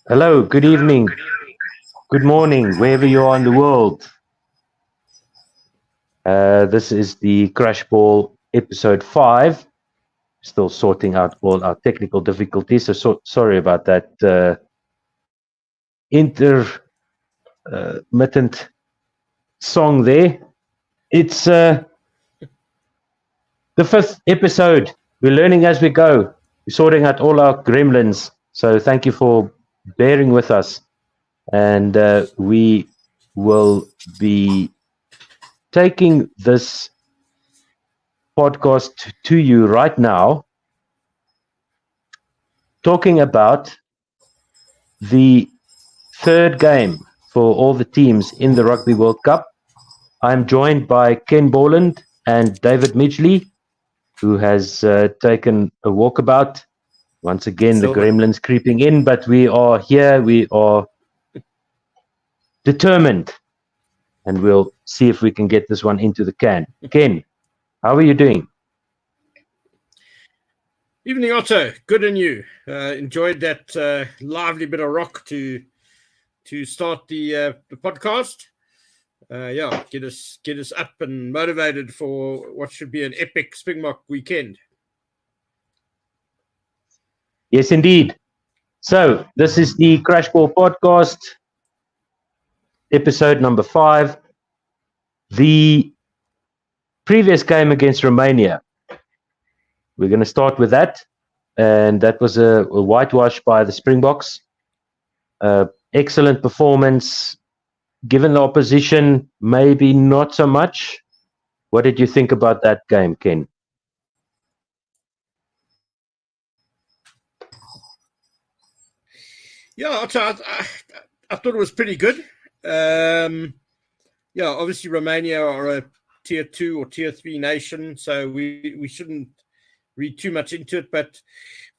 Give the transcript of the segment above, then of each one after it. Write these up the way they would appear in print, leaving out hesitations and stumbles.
Hello, good evening, good morning, wherever you are in the world. This is the Crash Ball episode 5. Still sorting out all our technical difficulties, so sorry about that intermittent song there. It's the 5th episode. We're learning as we go. We're sorting out all our gremlins. So thank you for bearing with us. And we will be taking this podcast to you right now, talking about the third game for all the teams in the Rugby World Cup. I'm joined by Ken Borland and David Midgley, who has taken a walkabout. Once again, the gremlins creeping in, but we are here. We are determined, and we'll see if we can get this one into the can. Ken, how are you doing? Evening, Otto. Good and you. Enjoyed that lively bit of rock to start the podcast. Get us up and motivated for what should be an epic Springbok weekend. Yes, indeed. So this is the Crash Ball podcast, episode number 5. The previous game against Romania, we're going to start with that, and that was a whitewash by the Springboks. Excellent performance. Given the opposition, maybe not so much. What did you think about that game, Ken? Yeah, I thought it was pretty good. Obviously Romania are a tier 2 or tier 3 nation, so we shouldn't read too much into it. But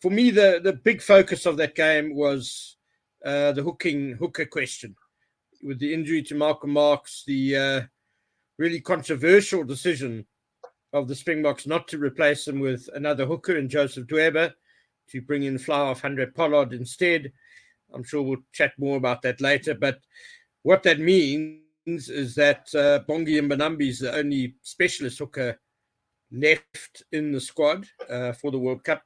for me, the big focus of that game was the hooker question. With the injury to Malcolm Marx, the really controversial decision of the Springboks not to replace him with another hooker in Joseph Dweba, to bring in Flower of 100 Pollard instead. I'm sure we'll chat more about that later. But what that means is that Bongi Mbonambi is the only specialist hooker left in the squad for the World Cup.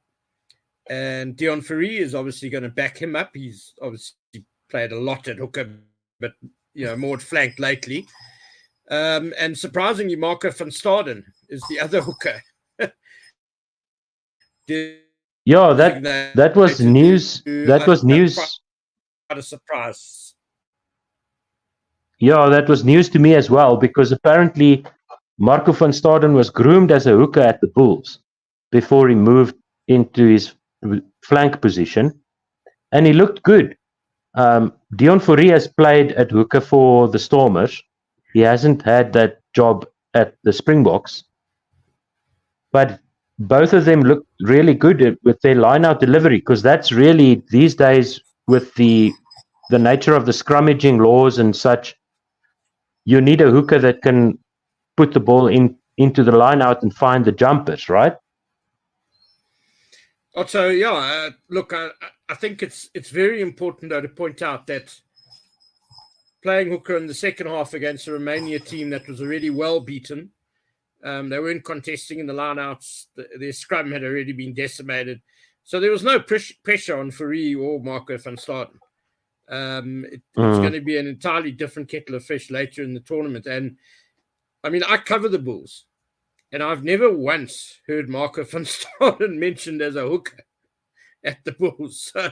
And Deon Fourie is obviously going to back him up. He's obviously played a lot at hooker, but more at flank lately. And surprisingly, Marco van Staden is the other hooker. That was news. That was news. Quite a surprise. Yeah, that was news to me as well, because apparently Marco van Staden was groomed as a hooker at the Bulls before he moved into his flank position, and he looked good. Deon Fourie has played at hooker for the Stormers. He hasn't had that job at the Springboks, but both of them look really good with their line-out delivery, because that's really, these days, with the nature of the scrummaging laws and such, you need a hooker that can put the ball into the line-out and find the jumpers, right? Also, look, I think it's very important, though, to point out that playing hooker in the second half against a Romania team that was already well beaten, they weren't contesting in the line-outs. Their scrum had already been decimated. So there was no pressure on Fourie or Marco van Staden. It's going to be an entirely different kettle of fish later in the tournament. And, I mean, I cover the Bulls, and I've never once heard Marco van Staden mentioned as a hooker at the Bulls. So,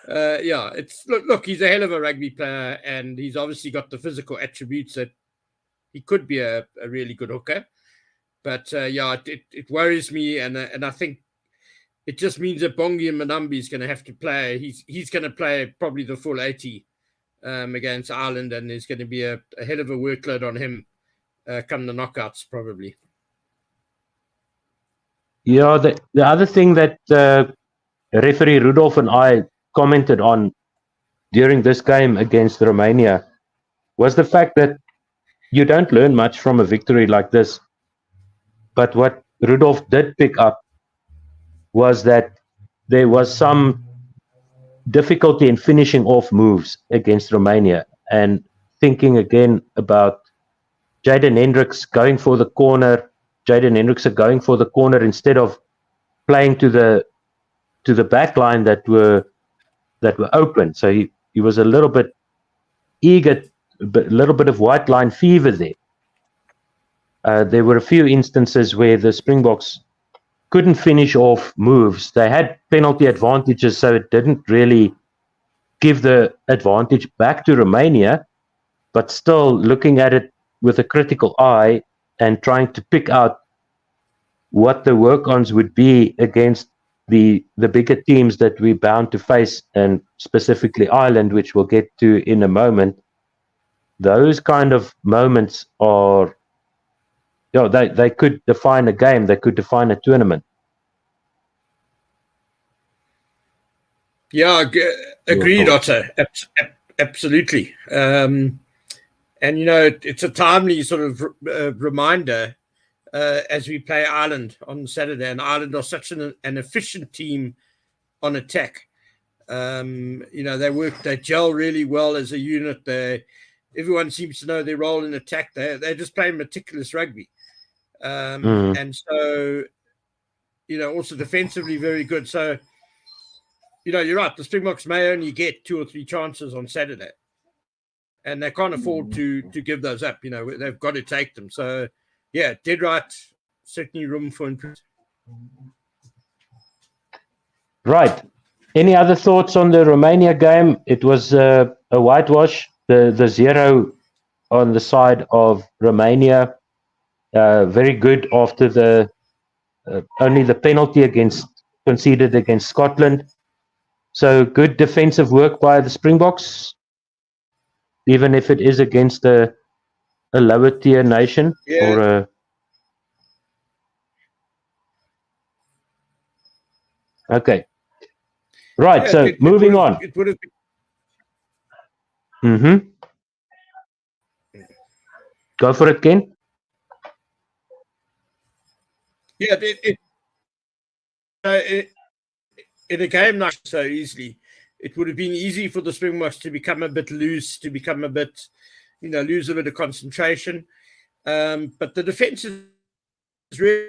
it's look, he's a hell of a rugby player, and he's obviously got the physical attributes that he could be a really good hooker. But, it worries me, and I think it just means that Bongi Mbonambi is going to have to play. He's going to play probably the full 80 against Ireland, and there's going to be a hell of a workload on him come the knockouts, probably. Yeah, the other thing that referee Rudolph and I commented on during this game against Romania was the fact that you don't learn much from a victory like this. But what Rudolph did pick up was that there was some difficulty in finishing off moves against Romania, and thinking again about Jaden Hendricks going for the corner. Jaden Hendricks going for the corner instead of playing to the back line that were open. So he was a little bit eager, but a little bit of white line fever there. There were a few instances where the Springboks couldn't finish off moves. They had penalty advantages, so it didn't really give the advantage back to Romania, but still looking at it with a critical eye and trying to pick out what the work-ons would be against the bigger teams that we're bound to face, and specifically Ireland, which we'll get to in a moment. Those kind of moments are, they could define a game, they could define a tournament. Yeah, agreed, Otto. Absolutely. And, it's a timely sort of reminder as we play Ireland on Saturday. And Ireland are such an efficient team on attack. They gel really well as a unit. Everyone seems to know their role in attack. They just play meticulous rugby. And so, also defensively very good. So, you're right. The Springboks may only get 2 or 3 chances on Saturday, and they can't afford to give those up. They've got to take them. So, yeah, dead right. Certainly room for improvement. Right. Any other thoughts on the Romania game? It was a whitewash. The 0 on the side of Romania, very good after the only the penalty conceded against Scotland. So good defensive work by the Springboks, even if it is against a lower tier nation. Yeah. Okay. Right. So moving on. It would have been. Mm-hmm. Go for it, Ken. Yeah. In a game like so easily, it would have been easy for the Springboks to become a bit loose, to become a bit, lose a bit of concentration. But the defense is really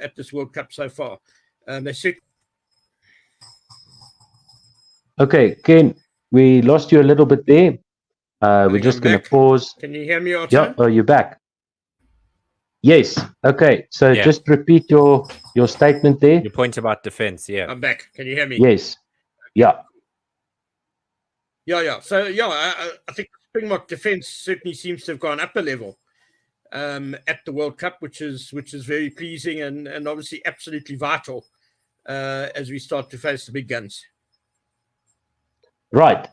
at this World Cup so far. Okay, Ken, we lost you a little bit there. We're just going to pause. Can you hear me, Otto? Yeah, oh, you're back. Yes. Okay, so just repeat your statement there. Your point about defense, yeah. I'm back. Can you hear me? Yes. Yeah. Yeah. So, I think Springbok defense certainly seems to have gone up a level at the World Cup, which is very pleasing and obviously absolutely vital as we start to face the big guns. Right.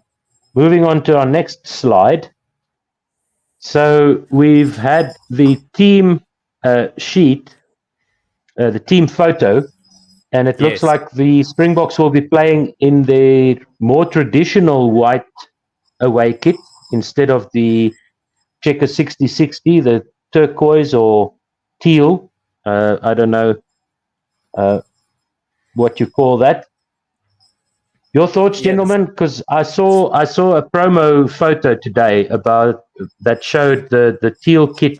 Moving on to our next slide. So we've had the team sheet, the team photo, and it looks like the Springboks will be playing in their more traditional white away kit instead of the checker 60-60, the turquoise or teal. I don't know what you call that. Your thoughts, gentlemen? Because I saw a promo photo today about that showed the teal kit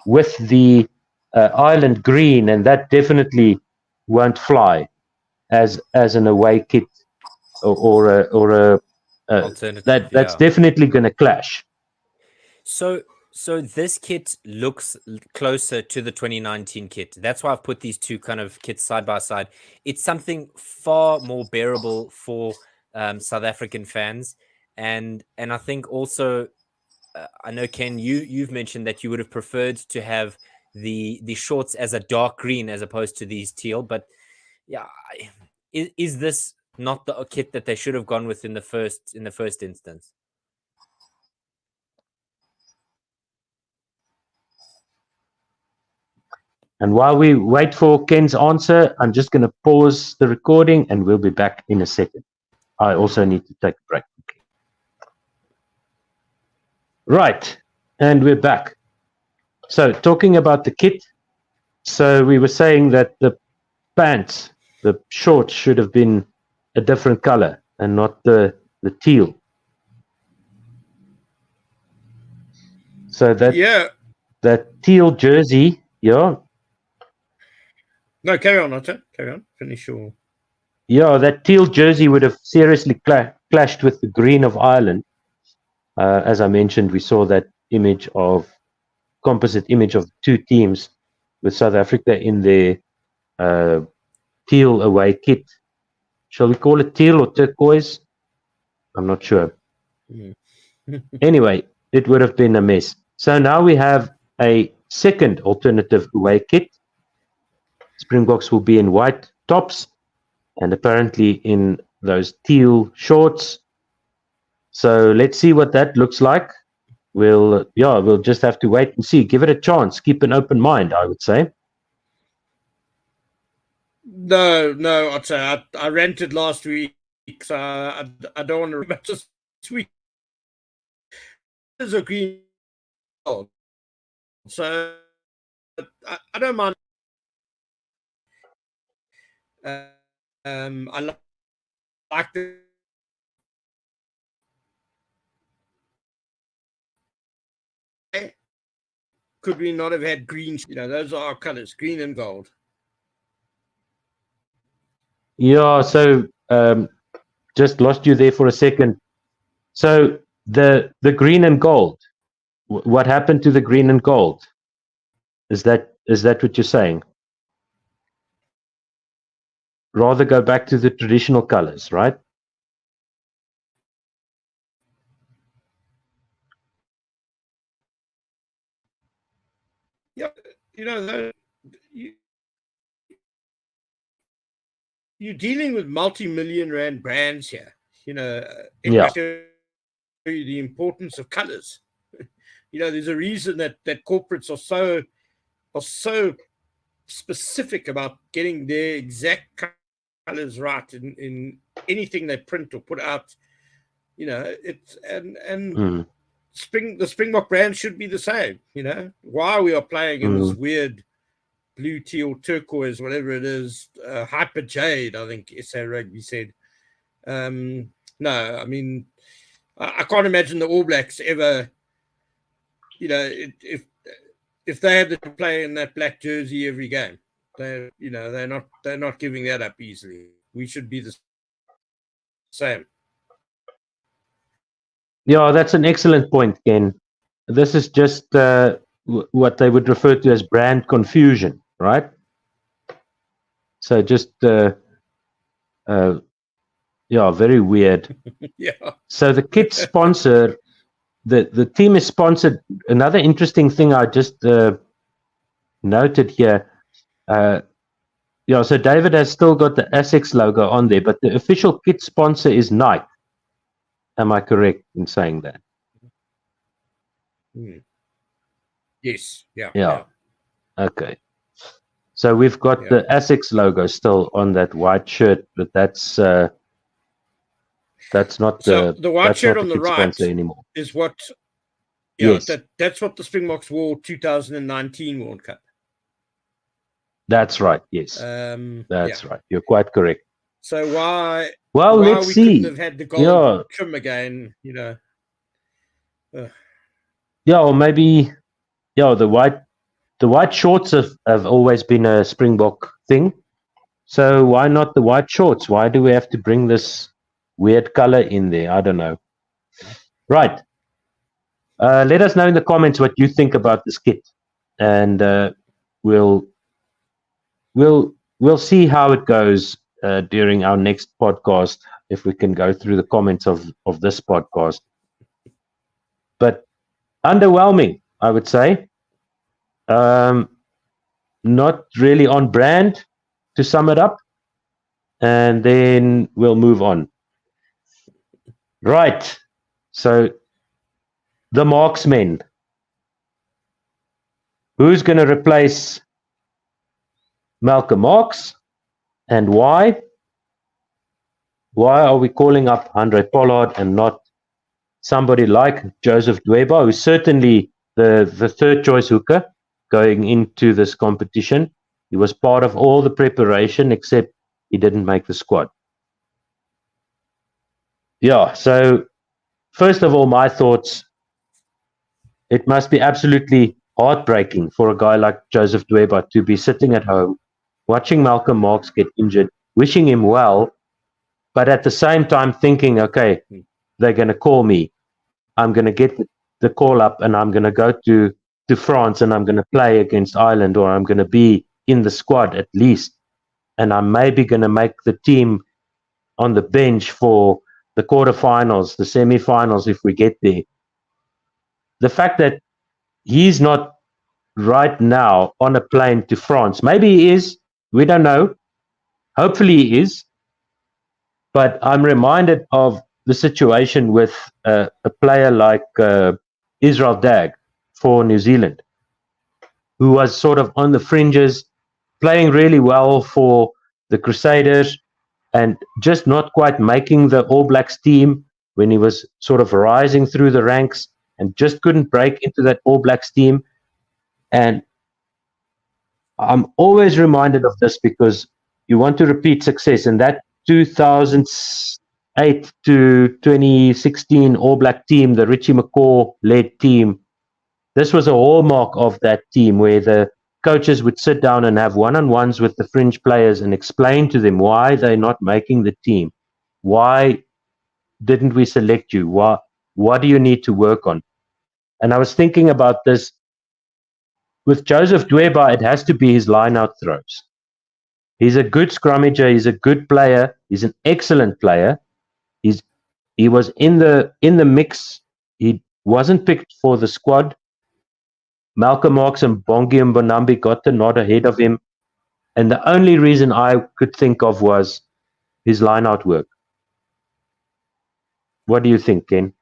with the Ireland green, and that definitely won't fly as an away kit or a alternative. That's definitely going to clash. So this kit looks closer to the 2019 kit. That's why I've put these two kind of kits side by side. It's something far more bearable for South African fans, and I think also I know, Ken, you've mentioned that you would have preferred to have the shorts as a dark green as opposed to these teal. But yeah, is this not the kit that they should have gone with in the first instance? And while we wait for Ken's answer, I'm just going to pause the recording and we'll be back in a second. I also need to take a break. Right. And we're back. So talking about the kit, so we were saying that the pants, the shorts should have been a different color and not the teal. So that teal jersey, yeah. No, carry on, Otto. Carry on. Finish your. Yeah, that teal jersey would have seriously clashed with the green of Ireland. As I mentioned, we saw that composite image of two teams with South Africa in their teal away kit. Shall we call it teal or turquoise? I'm not sure. Anyway, it would have been a mess. So now we have a second alternative away kit. Springboks will be in white tops and apparently in those teal shorts. So let's see what that looks like. We'll just have to wait and see. Give it a chance. Keep an open mind, I would say. No, I'd say I rented last week, so I don't want to remember this week. There's a green gold, so I don't mind. I like the. Could we not have had green? Those are our colors, green and gold. Yeah, so just lost you there for a second. So the green and gold, what happened to the green and gold? Is that what you're saying? Rather go back to the traditional colors, right? Yeah, you're dealing with multi-million rand brands here. The importance of colors. There's a reason that corporates are so specific about getting their exact colors right in anything they print or put out. The Springbok brand should be the same. Why we are playing in this weird blue, teal, turquoise, whatever it is, hyper jade, I think SA Rugby said. No, I mean, I can't imagine the All Blacks ever, if they had to play in that black jersey every game, they're not giving that up easily. We should be the same. Yeah, that's an excellent point, Ken. This is just what they would refer to as brand confusion, right? So just very weird. Yeah. So the kit sponsor, the team is sponsored. Another interesting thing I just noted here. So David has still got the ASICS logo on there, but the official kit sponsor is Nike. Am I correct in saying that? Yes. Yeah. Okay. So we've got the ASICS logo still on that white shirt, but that's not the white shirt on the right anymore. Is what? Yes. That's what the Springboks wore 2019 World Cup. That's right. Yes. That's right. You're quite correct. So why? Well, let's see. Couldn't have had the gold trim again, or maybe, the white shorts have always been a Springbok thing. So why not the white shorts? Why do we have to bring this weird color in there? I don't know. Right. Let us know in the comments what you think about this kit, and we'll see how it goes during our next podcast, if we can go through the comments of this podcast. But underwhelming, I would say. Not really on brand, to sum it up, and then we'll move on. Right. So the marksmen. Who's going to replace Malcolm Marx, and why? Why are we calling up Andre Pollard and not somebody like Joseph Dweba, who certainly the third choice hooker going into this competition. He was part of all the preparation, except he didn't make the squad. Yeah, so first of all, my thoughts, it must be absolutely heartbreaking for a guy like Joseph Dweba to be sitting at home, watching Malcolm Marx get injured, wishing him well, but at the same time thinking, okay, they're going to call me. I'm going to get the call up and I'm going to go to France and I'm going to play against Ireland, or I'm going to be in the squad at least. And I'm maybe going to make the team on the bench for the quarterfinals, the semi-finals if we get there. The fact that he's not right now on a plane to France, maybe he is, we don't know. Hopefully he is. But I'm reminded of the situation with a player like Israel Dag for New Zealand, who was sort of on the fringes, playing really well for the Crusaders and just not quite making the All Blacks team when he was sort of rising through the ranks and just couldn't break into that All Blacks team. And I'm always reminded of this because you want to repeat success, and that 2008 to 2016 All Black team, the Richie McCaw-led team, this was a hallmark of that team where the coaches would sit down and have one-on-ones with the fringe players and explain to them why they're not making the team. Why didn't we select you? What do you need to work on? And I was thinking about this. With Joseph Dweba, it has to be his line-out throws. He's a good scrummager. He's a good player. He's an excellent player. He was in the mix. He wasn't picked for the squad. Malcolm Marx and Bongi and Bonambi got the nod ahead of him. And the only reason I could think of was his line-out work. What do you think, Ken?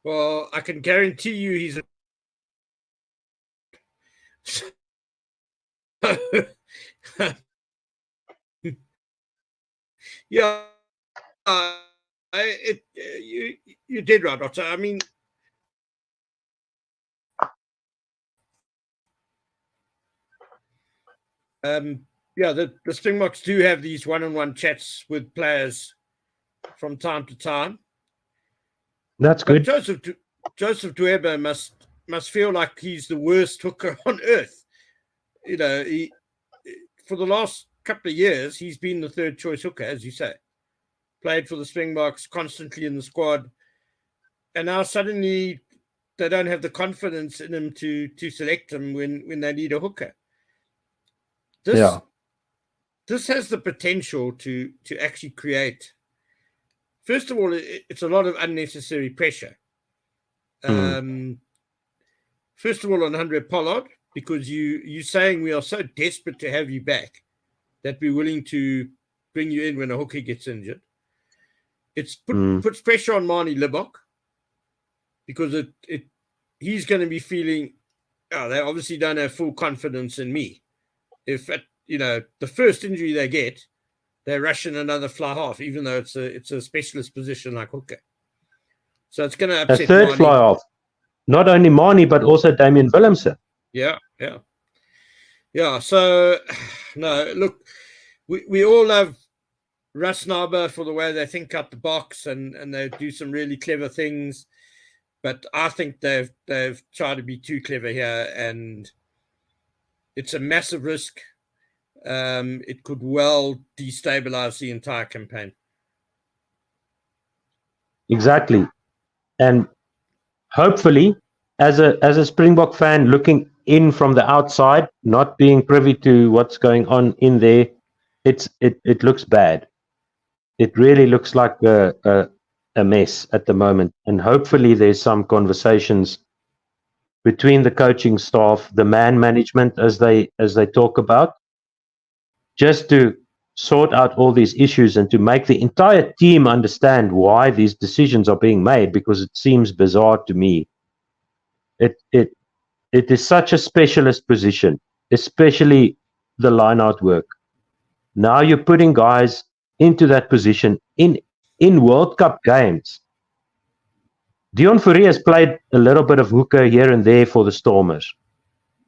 Well, I can guarantee you he's yeah, you did right, Otto. I mean, yeah, the Springboks do have these one-on-one chats with players from time to time. That's but good. Joseph Dweba must feel like he's the worst hooker on earth. You know, for the last couple of years, he's been the third choice hooker, as you say. Played for the Springboks, constantly in the squad. And now suddenly they don't have the confidence in him to select him when they need a hooker. This has the potential to actually create. First of all, it's a lot of unnecessary pressure. First of all, on Andre Pollard, because you're saying we are so desperate to have you back that we're willing to bring you in when a hooker gets injured. It's puts pressure on Manie Libbok because he's going to be feeling, they obviously don't have full confidence in me. If the first injury they get, they're rushing another fly half, even though it's a specialist position like hooker. So it's going to upset a third Manie. Fly half. Not only Manie, but also Damian Willemse. Yeah. So, no, look, we all love Russ Naber for the way they think out the box and they do some really clever things. But I think they've tried to be too clever here, and it's a massive risk. It could well destabilize the entire campaign. Exactly. And hopefully, as a Springbok fan looking in from the outside, not being privy to what's going on in there, it looks bad. It really looks like a mess at the moment. And hopefully there's some conversations between the coaching staff, the man management, as they talk about, just to sort out all these issues and to make the entire team understand why these decisions are being made, because it seems bizarre to me. It is such a specialist position, especially the line-out work. Now you're putting guys into that position in World Cup games. Dion Fourie has played a little bit of hooker here and there for the Stormers.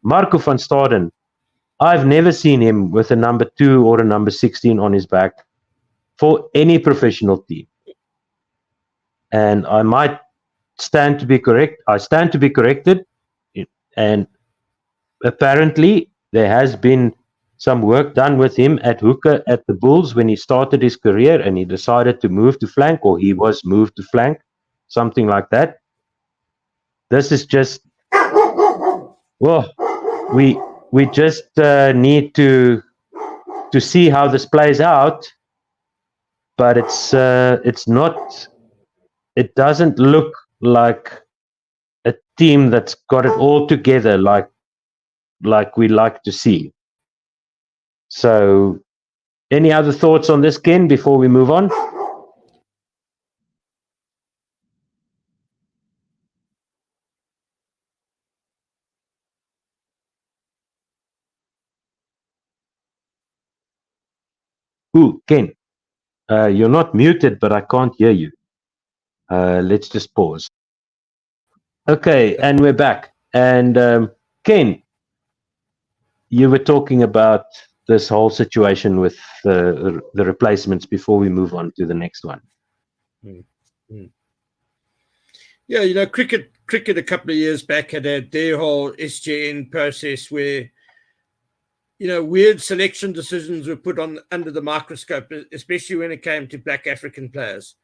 Marco van Staden, I've never seen him with a number 2 or a number 16 on his back for any professional team. And I might stand to be correct. I stand to be corrected. And apparently there has been some work done with him at hooker at the Bulls when he started his career and he decided to move to flank, or he was moved to flank, something like that. This is just, well, we just need to see how this plays out, but it's not. It doesn't look like a team that's got it all together, like we like to see. So, any other thoughts on this, Ken, before we move on? Ooh, Ken, you're not muted, but I can't hear you. Let's just pause. Okay, and we're back. And Ken, you were talking about this whole situation with the replacements before we move on to the next one. Yeah, you know, cricket a couple of years back had their whole SJN process where, you know, weird selection decisions were put under the microscope, especially when it came to Black African players.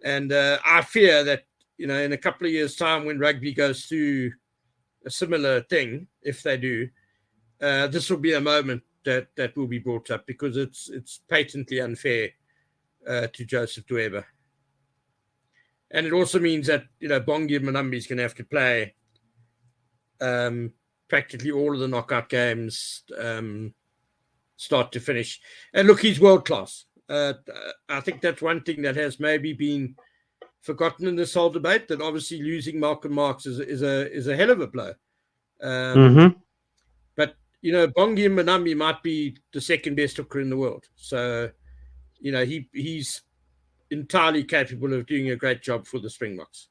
And I fear that, you know, in a couple of years' time, when rugby goes through a similar thing, if they do, this will be a moment that will be brought up, because it's patently unfair to Joseph Dweba. And it also means that, you know, Bongi Mbonambi is going to have to play practically all of the knockout games, start to finish. And look, he's world class. I think that's one thing that has maybe been forgotten in this whole debate, that obviously losing Malcolm Marx is a hell of a blow. But, you know, Bongi Mbonambi might be the second best hooker in the world. So, you know, he's entirely capable of doing a great job for the Springboks.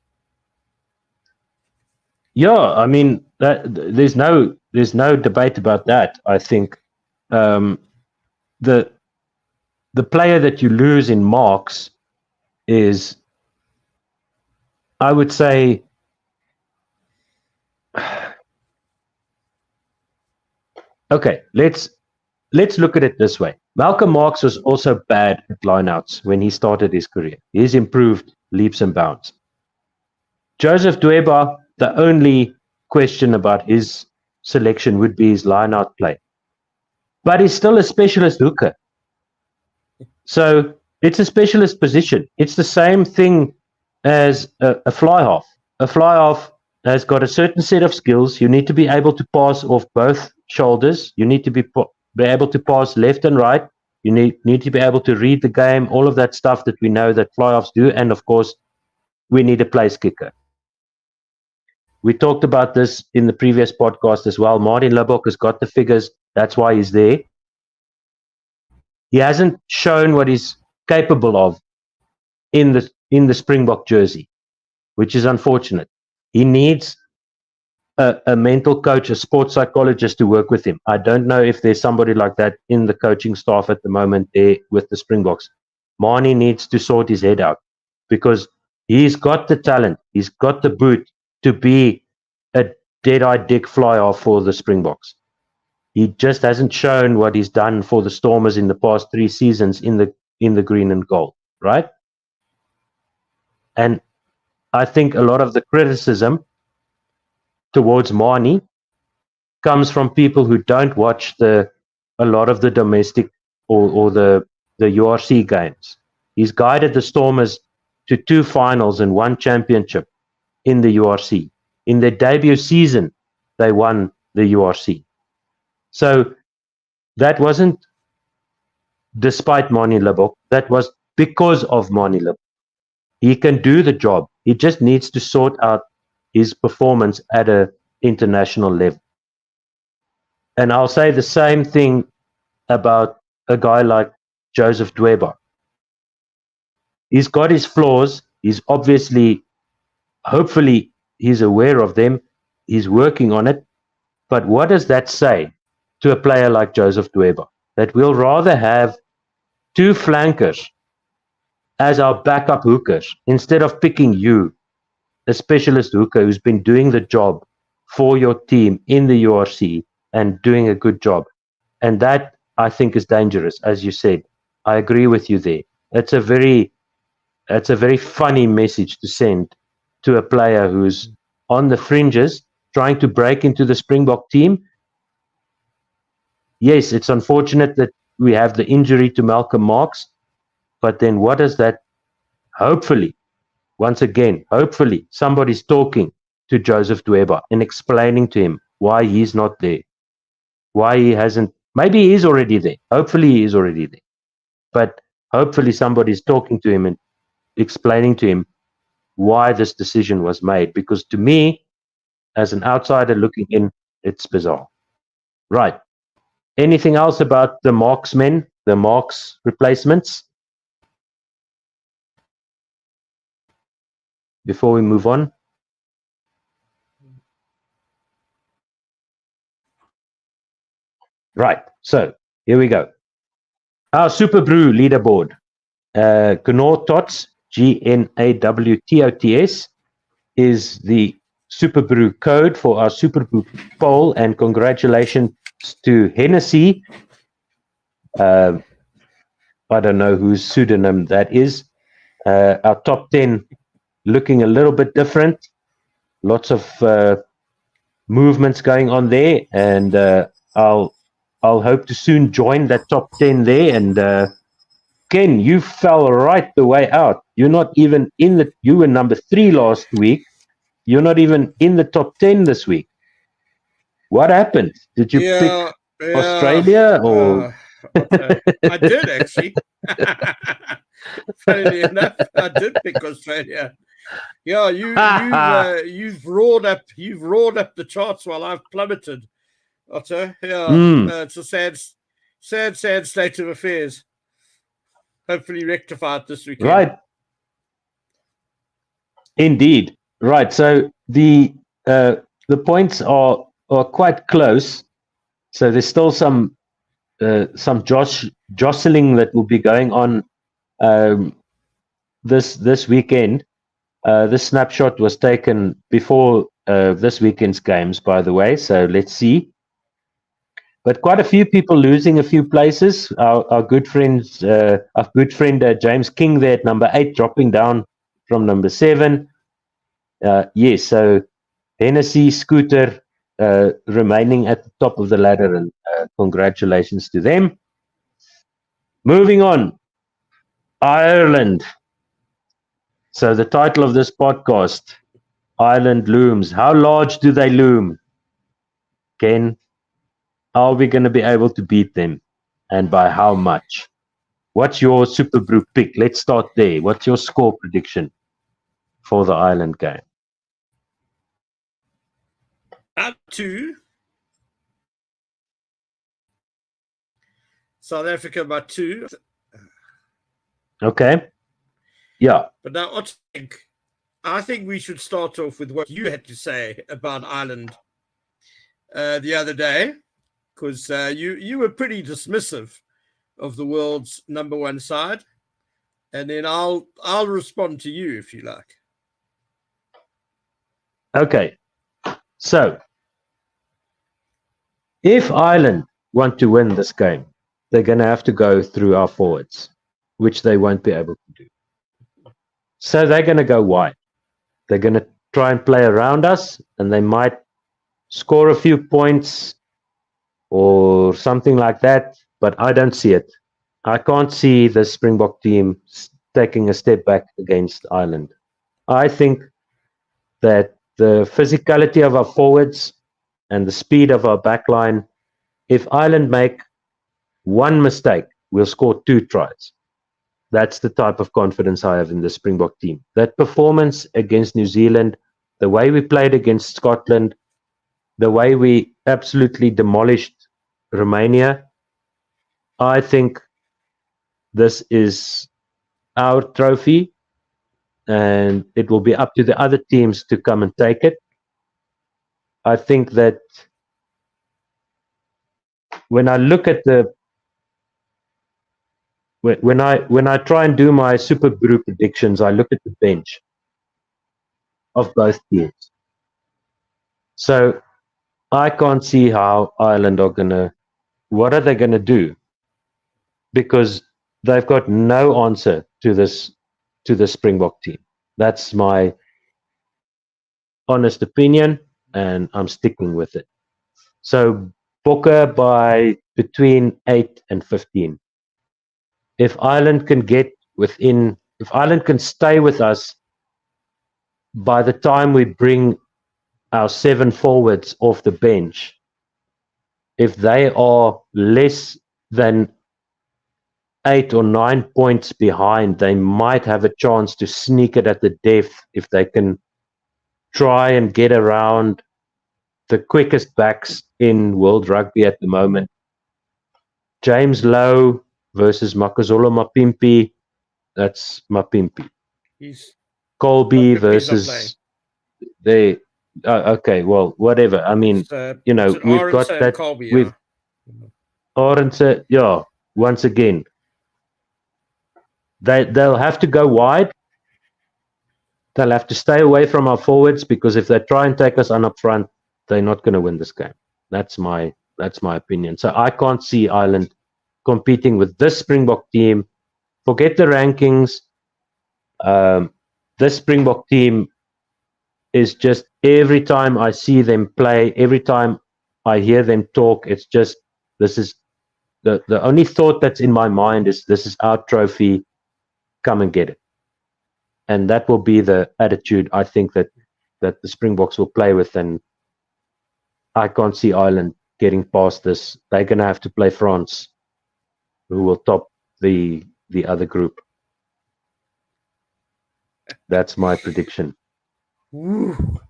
Yeah, I mean, there's no debate about that. I think the player that you lose in Marks is, I would say, okay, let's look at it this way. Malcolm Marx was also bad at lineouts when he started his career. He's improved leaps and bounds. Joseph Dweba, the only question about his selection would be his lineout play. But he's still a specialist hooker. So it's a specialist position. It's the same thing as a fly half. A fly half has got a certain set of skills. You need to be able to pass off both shoulders. You need to be able to pass left and right. You need to be able to read the game, all of that stuff that we know that fly-offs do. And, of course, we need a place kicker. We talked about this in the previous podcast as well. Martin Lubbock has got the figures. That's why he's there. He hasn't shown what he's capable of in the Springbok jersey, which is unfortunate. He needs a mental coach, a sports psychologist to work with him. I don't know if there's somebody like that in the coaching staff at the moment there with the Springboks. Marnie needs to sort his head out, because he's got the talent, he's got the boot to be a dead-eyed dick fly-off for the Springboks. He just hasn't shown what he's done for the Stormers in the past 3 seasons in the green and gold, right? And I think a lot of the criticism towards Marnie comes from people who don't watch a lot of the domestic or the URC games. He's guided the Stormers to 2 finals and 1 championship in the URC. In their debut season, they won the URC. So that wasn't despite Marnie Lubbock. That was because of Marnie Lubbock. He can do the job. He just needs to sort out his performance at an international level. And I'll say the same thing about a guy like Joseph Dweba. He's got his flaws. He's obviously, hopefully, he's aware of them. He's working on it. But what does that say to a player like Joseph Dweba? That we'll rather have two flankers as our backup hookers instead of picking you, a specialist hooker who's been doing the job for your team in the URC and doing a good job. And that, I think, is dangerous, as you said. I agree with you there. It's a very funny message to send to a player who's on the fringes, trying to break into the Springbok team. Yes, it's unfortunate that we have the injury to Malcolm Marx, but then what does that, hopefully, once again, hopefully somebody's talking to Joseph Dweba and explaining to him why he's not there, why he hasn't, maybe he is already there, hopefully he is already there, but hopefully somebody's talking to him and explaining to him why this decision was made, because to me, as an outsider looking in, it's bizarre. Right. Anything else about the marksmen, the marks replacements? Before we move on. Right. So here we go. Our Super Brew leaderboard. GNAWTOTS, GNAWTOTS, is the Super Brew code for our Super Brew poll, and congratulations to Hennessy. I don't know whose pseudonym that is. Our top 10 looking a little bit different. Lots of movements going on there, and I'll hope to soon join that top 10 there. And Ken, you fell right the way out. You're not even in the. You were number 3 last week. You're not even in the top 10 this week. What happened? Did you pick Australia or? I did actually. Funny enough, I did pick Australia. Yeah, you've roared up the charts while I've plummeted, Otto. Yeah, it's a sad state of affairs. Hopefully rectified this weekend. Right. Indeed. Right. So the points are quite close. So there's still some jostling that will be going on this weekend. This snapshot was taken before this weekend's games, by the way. So let's see. But quite a few people losing a few places. Our good friend James King there at number 8, dropping down from number 7. Yes, so Hennessy, Scooter remaining at the top of the ladder, and congratulations to them. Moving on, Ireland. So the title of this podcast, Ireland Looms. How large do they loom? Ken, are we going to be able to beat them? And by how much? What's your Super Brew pick? Let's start there. What's your score prediction for the Ireland game? Up to South Africa by 2. Okay. Yeah. But now I think we should start off with what you had to say about Ireland the other day, because you were pretty dismissive of the world's number 1 side, and then I'll respond to you if you like. Okay. So, if Ireland want to win this game, they're going to have to go through our forwards, which they won't be able to do. So they're going to go wide. They're going to try and play around us, and they might score a few points or something like that, but I don't see it. I can't see the Springbok team taking a step back against Ireland. I think that the physicality of our forwards and the speed of our backline, if Ireland make one mistake, we'll score 2 tries. That's the type of confidence I have in the Springbok team. That performance against New Zealand, the way we played against Scotland, the way we absolutely demolished Romania, I think this is our trophy, and it will be up to the other teams to come and take it. I think that when I look at the when I try and do my super group predictions, I look at the bench of both teams. So I can't see how Ireland are gonna. What are they gonna do? Because they've got no answer to the Springbok team. That's my honest opinion, and I'm sticking with it. So Booker by between 8 and 15. If Ireland can if Ireland can stay with us by the time we bring our 7 forwards off the bench, if they are less than 8 or 9 points behind, they might have a chance to sneak it at the death if they can try and get around the quickest backs in world rugby at the moment. James Lowe versus Makazole Mapimpi. That's Mapimpi. He's Colby versus they. Okay, well, whatever. I mean, we've got that. Colby, we've Orange, yeah. Once again, they'll have to go wide. They'll have to stay away from our forwards, because if they try and take us on up front, they're not going to win this game. That's my opinion. So I can't see Ireland competing with this Springbok team. Forget the rankings. This Springbok team is just, every time I see them play, every time I hear them talk, it's just, this is the only thought that's in my mind is, this is our trophy, come and get it. And that will be the attitude I think that the Springboks will play with, and I can't see Ireland getting past this. They're going to have to play France, who will top the other group. That's my prediction. Ooh.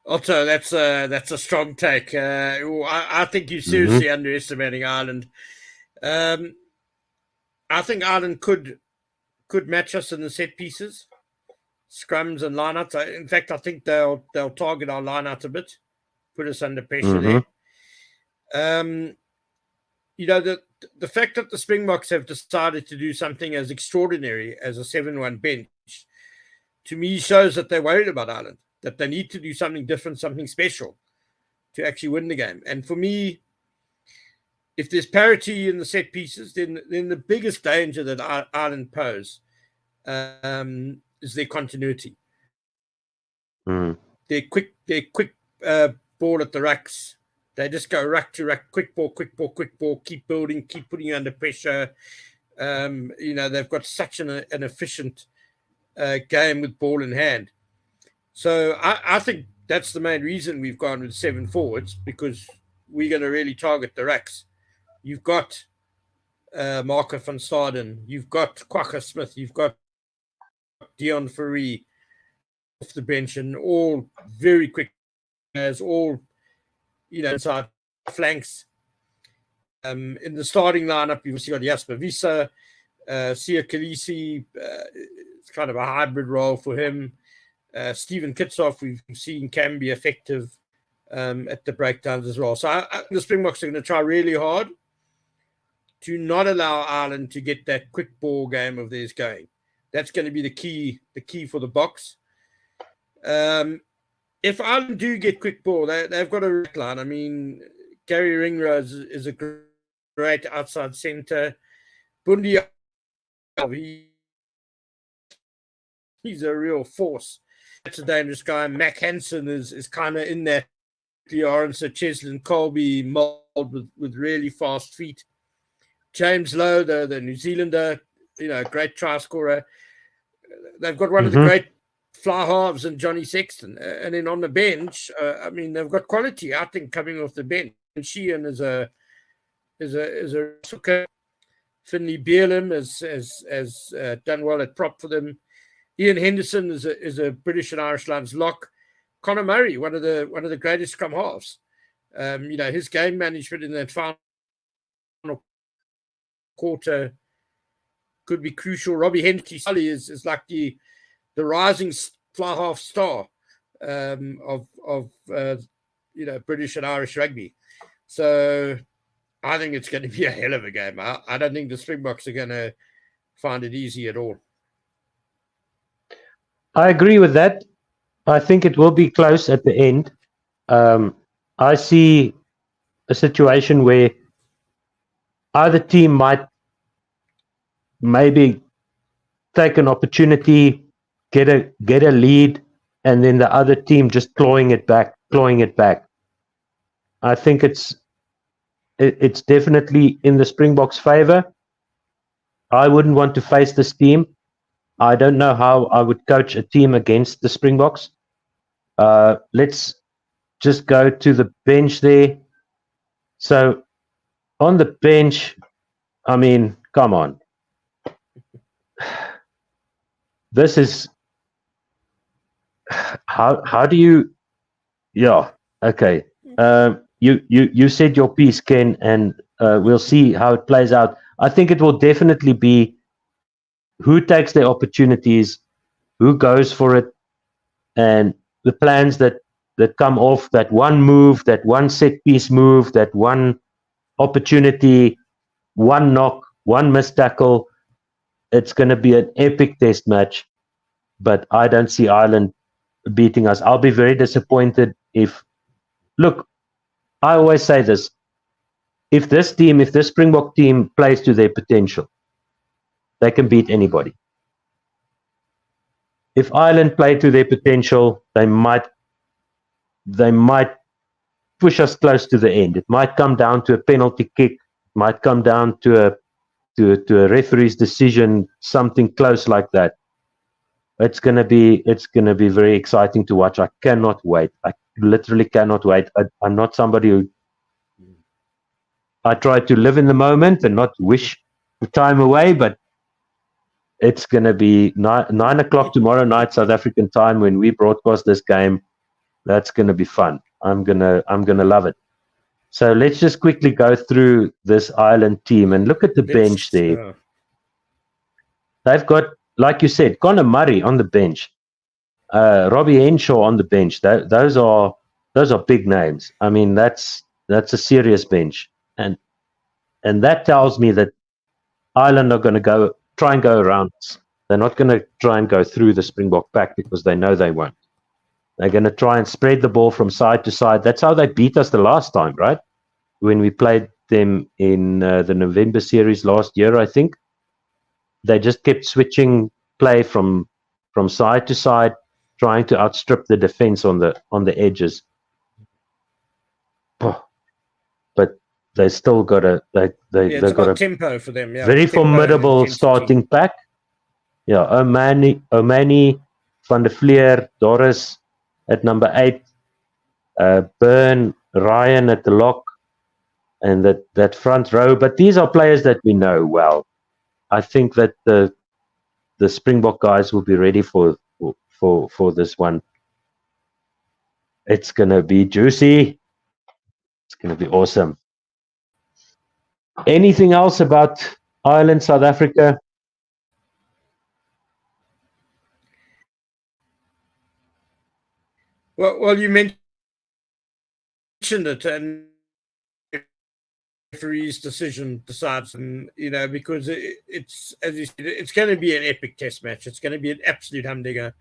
Otto, that's a strong take. I think you're seriously underestimating Ireland. I think Ireland could match us in the set pieces, scrums and lineouts. In fact, I think they'll target our lineout a bit, put us under pressure there. The fact that the Springboks have decided to do something as extraordinary as a 7-1 bench, to me shows that they're worried about Ireland, that they need to do something different, something special to actually win the game. And for me, if there's parity in the set pieces, then the biggest danger that Ireland pose is their continuity. Their quick ball at the rucks. They just go ruck to ruck, quick ball, keep building, keep putting you under pressure. They've got such an efficient game with ball in hand. So I think that's the main reason we've gone with 7 forwards, because we're going to really target the racks. You've got Marco van Staden, you've got Kwagga Smith, you've got Dion Fourie off the bench, and all very quick players, all inside flanks. In the starting lineup, you've also got Jasper Wiese, Sia Khaleesi. It's kind of a hybrid role for him. Stephen Kitsoff, we've seen, can be effective at the breakdowns as well. So the Springboks are going to try really hard to not allow Ireland to get that quick ball game of theirs going. That's going to be the key for the Boks. If Ireland do get quick ball, they've got a rack line. I mean, Gary Ringrose is a great outside centre. Bundy, he's a real force. That's a dangerous guy. Mac Hansen is kind of in that Lawrence, Cheslin Colby mold with really fast feet. James Lowe, the New Zealander, great try scorer. They've got one of the great fly halves and Johnny Sexton. And then on the bench, they've got quality, I think, coming off the bench. And Sheehan is a hooker. Finley Beerlam has done well at prop for them. Ian Henderson is a British and Irish Lions lock. Conor Murray, one of the greatest scrum halves. His game management in that final quarter could be crucial. Robbie Hennessy is like the rising fly half star of British and Irish rugby. So I think it's going to be a hell of a game. I don't think the Springboks are going to find it easy at all. I agree with that. I think it will be close at the end. I see a situation where either team might maybe take an opportunity, get a lead, and then the other team just clawing it back. I think it's definitely in the Springboks' favor. I wouldn't want to face this team. I don't know how I would coach a team against the Springboks. Let's just go to the bench there. So on the bench, I mean, come on. This is how do you? Yeah, okay. You said your piece, Ken, and we'll see how it plays out. I think it will definitely be who takes their opportunities, who goes for it, and the plans that come off that one move, that one set piece move, that one opportunity, one knock, one missed tackle. It's going to be an epic test match, but I don't see Ireland beating us. I'll be very disappointed if. Look, I always say this: if this Springbok team plays to their potential, they can beat anybody. If Ireland play to their potential, they might push us close to the end. It might come down to a penalty kick. It might come down to a referee's decision, something close like that. It's gonna be very exciting to watch. I cannot wait. I literally cannot wait. I'm not somebody who. I try to live in the moment and not wish the time away, but it's going to be 9 o'clock tomorrow night, South African time, when we broadcast this game. That's going to be fun. I'm gonna love it. So let's just quickly go through this Ireland team and look at the bench there. They've got, like you said, Conor Murray on the bench, Robbie Henshaw on the bench. Those are big names. I mean, that's a serious bench, and that tells me that Ireland are going to try and go around us. They're not going to try and go through the Springbok pack because they know they won't. They're going to try and spread the ball from side to side. That's how they beat us the last time, right? When we played them in the November series last year, I think. They just kept switching play from side to side, trying to outstrip the defense on the edges. Oh, but they still got they've got a tempo for them. Yeah, very formidable starting pack. Yeah, O'Mani, Van der Fleer, Doris at number 8, Byrne, Ryan at the lock, and that front row. But these are players that we know well. I think that the Springbok guys will be ready for this one. It's gonna be juicy. It's gonna be awesome. Anything else about Ireland, South Africa? Well, you mentioned it, and referee's decision decides, and because it's, as you said, it's going to be an epic test match. It's going to be an absolute humdinger,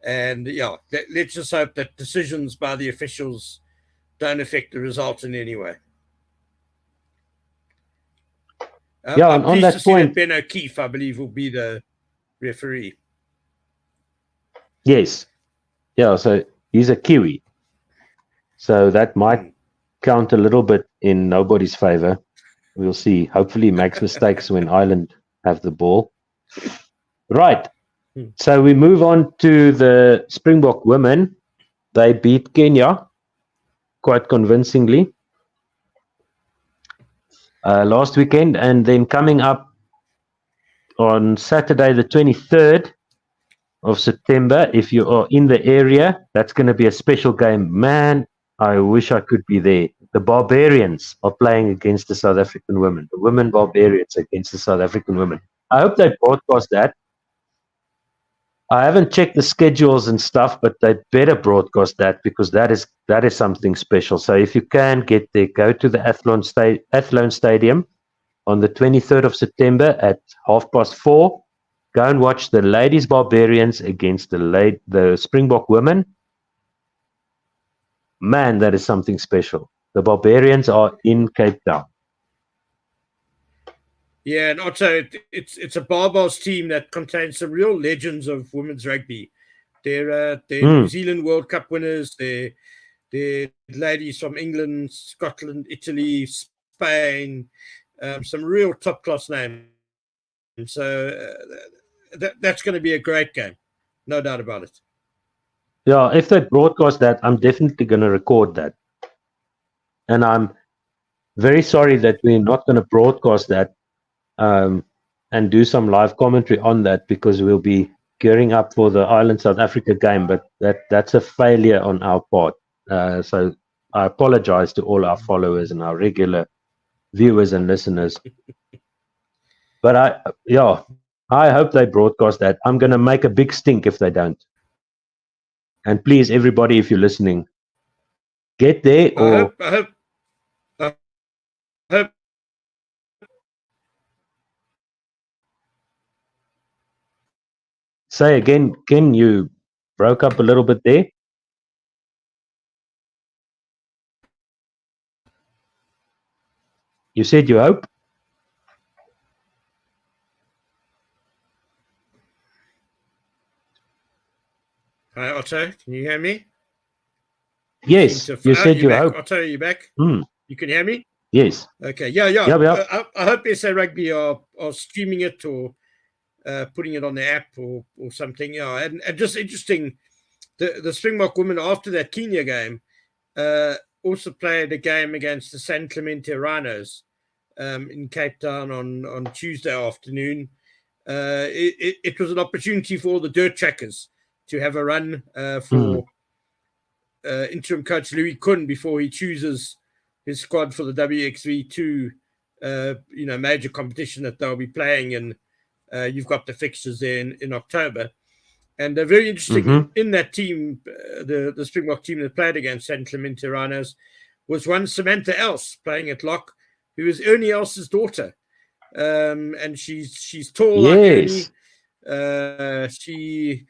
and yeah, let's just hope that decisions by the officials don't affect the result in any way. Yeah, I'm on pleased that to see point, that Ben O'Keefe, I believe, will be the referee. Yes, yeah. So he's a Kiwi, so that might count a little bit in nobody's favor. We'll see. Hopefully, he makes mistakes when Ireland have the ball. Right. So we move on to the Springbok women. They beat Kenya quite convincingly last weekend, and then coming up on Saturday, the 23rd of September, if you are in the area, that's going to be a special game. Man, I wish I could be there. The Barbarians are playing against the South African women. The women Barbarians against the South African women. I hope they broadcast that. I haven't checked the schedules and stuff, but they better broadcast that because that is something special. So if you can get there, go to the Athlone Stadium on the 23rd of September at 4:30. Go and watch the Ladies Barbarians against the Springbok Women. Man, that is something special. The Barbarians are in Cape Town. Yeah, and also it's a Barbars team that contains some real legends of women's rugby. They're New Zealand World Cup winners. They're ladies from England, Scotland, Italy, Spain, some real top class names. So that's going to be a great game, no doubt about it. Yeah, if they broadcast that, I'm definitely going to record that. And I'm very sorry that we're not going to broadcast that and do some live commentary on that because we'll be gearing up for the Ireland South Africa game. But that's a failure on our part. So I apologize to all our followers and our regular viewers and listeners. But I hope they broadcast that. I'm going to make a big stink if they don't. And please, everybody, if you're listening, get there. I hope. Say again, Ken, you broke up a little bit there. You said you hope? Hi, Otto. Can you hear me? Yes, you said you hope. Otto, are you back? Mm. You can hear me? Yes. Okay. Yeah. Yep. I hope SA Rugby are streaming it or putting it on the app or something. Yeah, and just interesting, the Springbok Women after that Kenya game also played a game against the San Clemente Rhinos in Cape Town on Tuesday afternoon. It was an opportunity for all the dirt trackers to have a run for interim coach Louis Kuhn before he chooses his squad for the WXV2 major competition that they'll be playing, and you've got the fixtures there in October. And they're very interesting in that team. The Springbok team that played against San Clemente Rhinos was one Samantha Else playing at lock, who is Ernie Else's daughter, and she's tall like Ernie.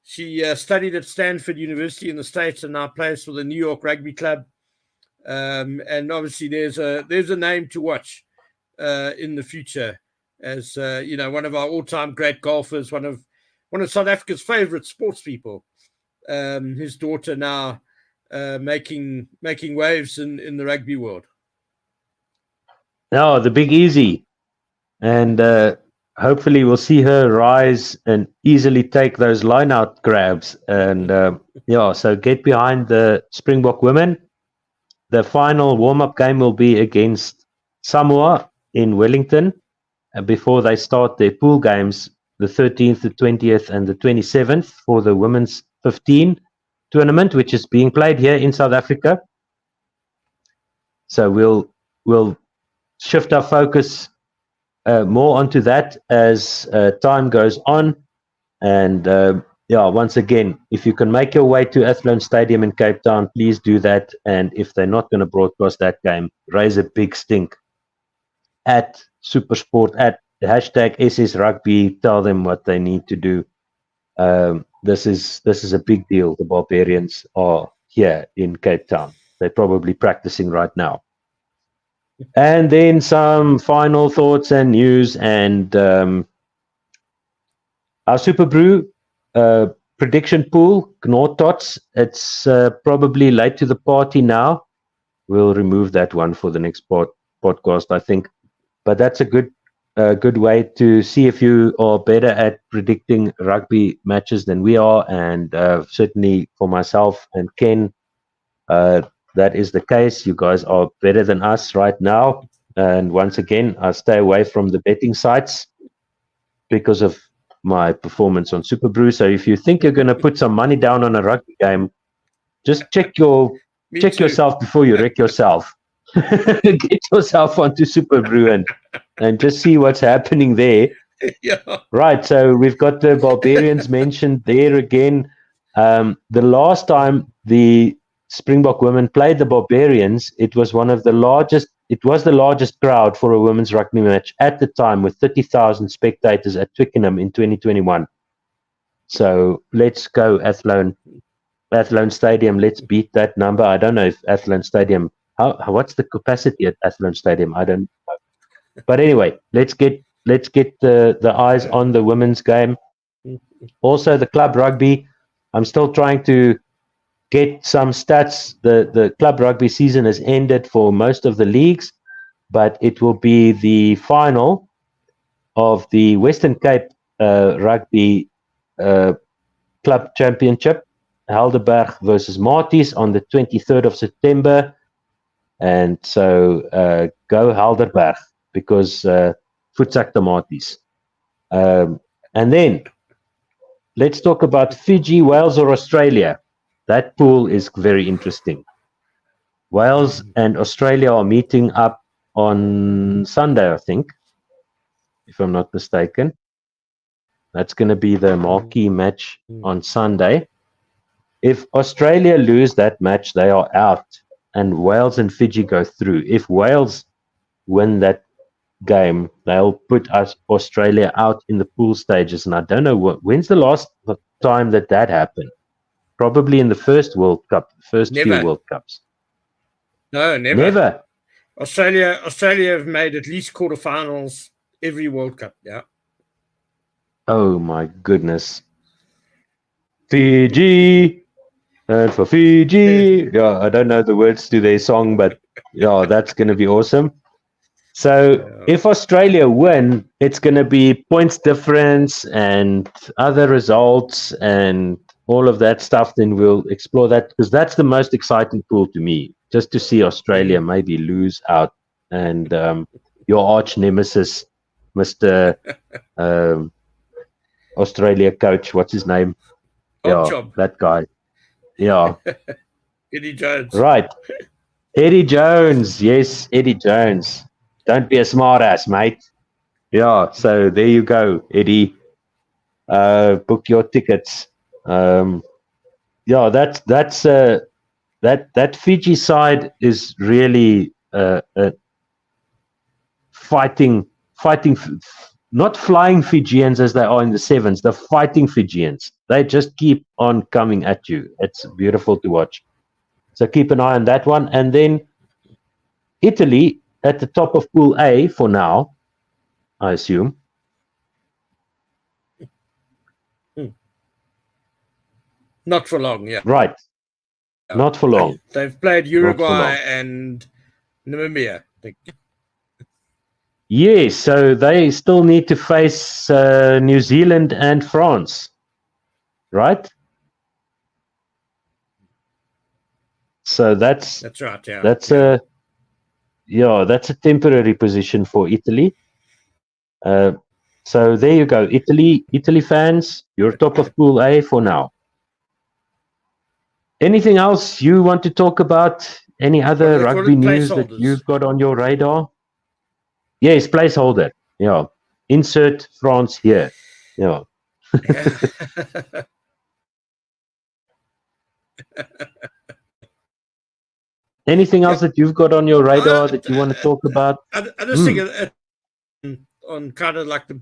She studied at Stanford University in the States and now plays for the New York Rugby Club. And obviously, there's a name to watch in the future as one of our all-time great golfers, one of South Africa's favorite sports people. His daughter now making waves in the rugby world. No, the Big Easy, and hopefully we'll see her rise and easily take those line-out grabs. And so get behind the Springbok Women. The final warm-up game will be against Samoa in Wellington before they start their pool games the 13th, the 20th, and the 27th for the Women's 15 tournament, which is being played here in South Africa. So we'll shift our focus more onto that as time goes on. And once again, if you can make your way to Athlone Stadium in Cape Town, please do that. And if they're not going to broadcast that game, raise a big stink at Supersport, at hashtag SS Rugby. Tell them what they need to do. This is a big deal. The Barbarians are here in Cape Town. They're probably practicing right now. And then some final thoughts and news, and our Super Brew prediction pool, GNAWTOTS. It's probably late to the party now. We'll remove that one for the next podcast, I think. But that's a good way to see if you are better at predicting rugby matches than we are, and certainly for myself and Ken, that is the case. You guys are better than us right now. And once again, I stay away from the betting sites because of my performance on Super Brew. So if you think you're going to put some money down on a rugby game, just check yourself before you wreck yourself. Get yourself onto Super Brew and just see what's happening there. Yeah. Right, so we've got the Barbarians mentioned there again. The last time the Springbok women played the Barbarians, it was the largest crowd for a women's rugby match at the time, with 30,000 spectators at Twickenham in 2021. So let's go Athlone Stadium. Let's beat that number. I don't know if Athlone Stadium, what's the capacity at Athlone Stadium? I don't know. But anyway, let's get the eyes on the women's game. Also, the club rugby. I'm still trying to get some stats. The club rugby season has ended for most of the leagues, but it will be the final of the Western Cape Rugby Club Championship, Helderberg versus Marties on the 23rd of September. And so go Helderberg, because voetzak the Marties. And then let's talk about Fiji, Wales, or Australia. That pool is very interesting. Wales and Australia are meeting up on Sunday, I think, if I'm not mistaken. That's going to be the marquee match on Sunday. If Australia lose that match, they are out, and Wales and Fiji go through. If Wales win that game, they'll put Australia out in the pool stages. And I don't know when's the last time that happened. Probably in the first World Cup, few World Cups. No, never. Never. Australia have made at least quarterfinals every World Cup. Yeah. Oh my goodness. Fiji, and for Fiji. Yeah, I don't know the words to their song, but yeah, that's going to be awesome. So if Australia win, it's going to be points difference and other results and all of that stuff. Then we'll explore that, because that's the most exciting pool to me, just to see Australia maybe lose out. And your arch nemesis, Mr. Australia coach, what's his name? That guy. Yeah. Eddie Jones. Right. Eddie Jones. Yes, Eddie Jones. Don't be a smart ass, mate. Yeah, so there you go, Eddie. Book your tickets. Yeah, that Fiji side is really fighting, not flying Fijians as they are in the sevens. The fighting Fijians. They just keep on coming at you. It's beautiful to watch. So keep an eye on that one, and then Italy at the top of Pool A for now, I assume. Not for long, yeah. Right. Not for long. They've played Uruguay and Namibia. Yes, so they still need to face New Zealand and France, right? So that's right. Yeah, that's a temporary position for Italy. So there you go, Italy fans, you're top of Pool A for now. Anything else you want to talk about? Any other rugby news that you've got on your radar? Yes, placeholder. Yeah, insert France here. Yeah. Anything else that you've got on your radar that you want to talk about? I just think on kind of like the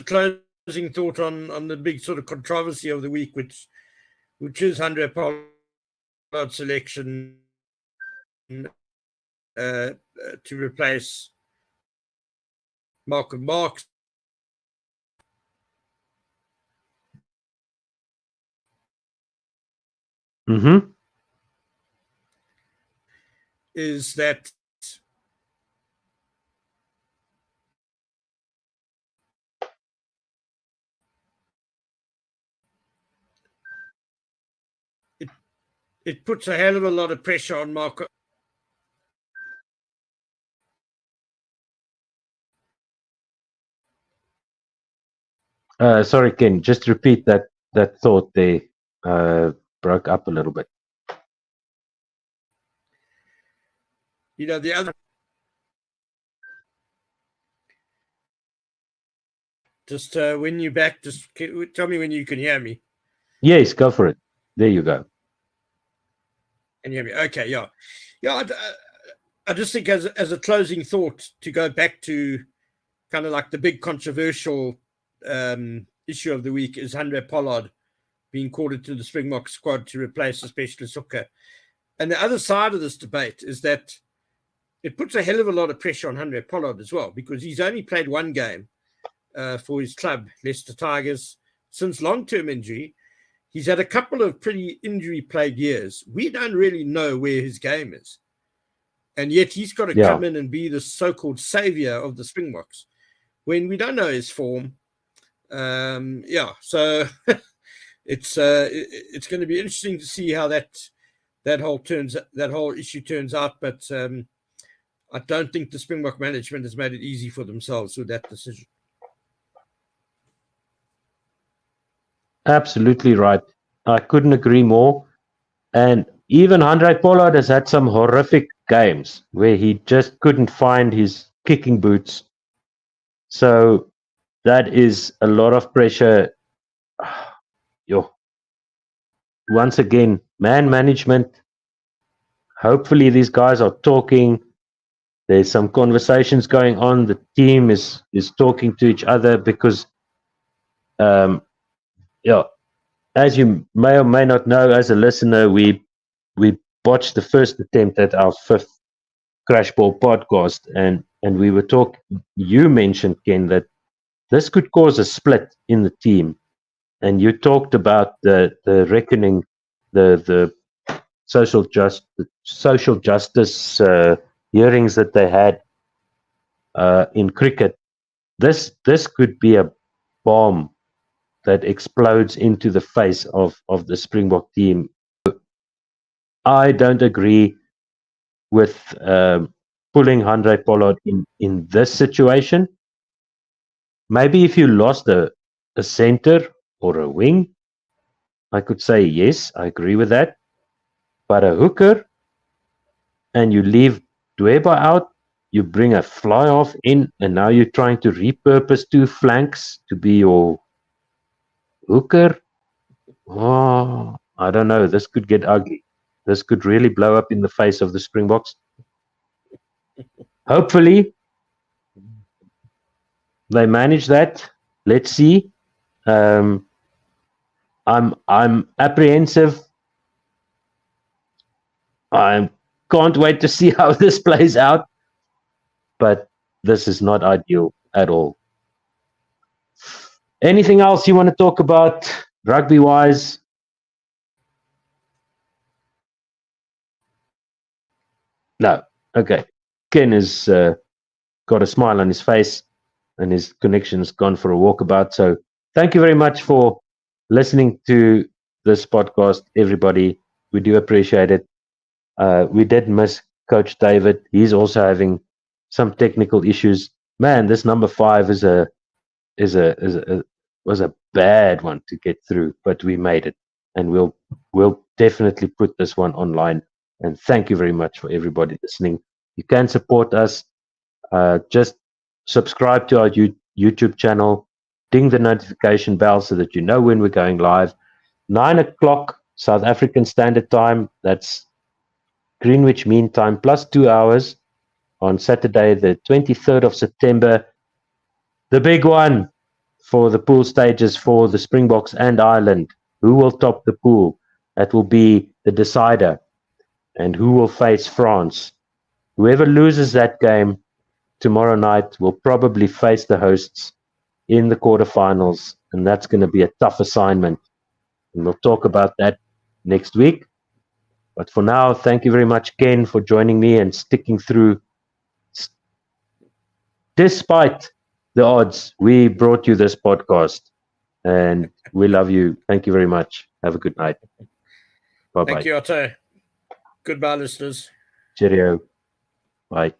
closing thought on the big sort of controversy of the week, which is Andre Pollard's selection to replace Malcolm Marx. Mm-hmm. Is that it puts a hell of a lot of pressure on Marco. Sorry, Ken, just repeat that thought there. Broke up a little bit. The other Just when you're back, just tell me when you can hear me. Yes, go for it. There you go. Can you hear me? Okay, yeah. I just think as a closing thought, to go back to kind of like the big controversial issue of the week is Handré Pollard being called into the Springbok squad to replace a specialist hooker. And the other side of this debate is that it puts a hell of a lot of pressure on Handré Pollard as well, because he's only played one game for his club, Leicester Tigers, since long-term injury. He's had a couple of pretty injury-plagued years. We don't really know where his game is. And yet he's got to come in and be the so-called savior of the Springboks when we don't know his form. So it's going to be interesting to see how that whole issue turns out. But I don't think the Springbok management has made it easy for themselves with that decision. Absolutely right. I couldn't agree more. And even Handré Pollard has had some horrific games where he just couldn't find his kicking boots. So that is a lot of pressure. Once again, man management. Hopefully these guys are talking. There's some conversations going on. The team is talking to each other because, as you may or may not know, as a listener, we botched the first attempt at our 5th Crash Ball podcast, and we were talking. You mentioned, Ken, that this could cause a split in the team, and you talked about the reckoning, the social justice hearings that they had in cricket. This could be a bomb that explodes into the face of the Springbok team. I don't agree with pulling Handré Pollard in this situation. Maybe if you lost a center or a wing, I could say yes, I agree with that. But a hooker, and you leave Dweba out, you bring a fly off in, and now you're trying to repurpose 2 flanks to be your hooker. Oh, I don't know. This could get ugly. This could really blow up in the face of the Springboks. Hopefully, they manage that. Let's see. I'm apprehensive. I can't wait to see how this plays out. But this is not ideal at all. Anything else you want to talk about rugby-wise? No. Okay. Ken has got a smile on his face, and his connection has gone for a walkabout. So thank you very much for listening to this podcast, everybody. We do appreciate it. We did miss Coach David. He's also having some technical issues. Man, this number 5 was a bad one to get through, but we made it, and we'll definitely put this one online. And thank you very much for everybody listening. You can support us. Just subscribe to our YouTube channel. Ding the notification bell so that you know when we're going live. 9 o'clock South African Standard Time. That's Greenwich Mean Time plus 2 hours on Saturday, the 23rd of September. The big one for the pool stages for the Springboks and Ireland. Who will top the pool? That will be the decider. And who will face France? Whoever loses that game tomorrow night will probably face the hosts in the quarterfinals, and that's going to be a tough assignment. And we'll talk about that next week. But for now, thank you very much, Ken, for joining me and sticking through. Despite the odds, we brought you this podcast, and we love you. Thank you very much. Have a good night. Bye-bye. Thank you, Otto. Goodbye, listeners. Cheerio. Bye.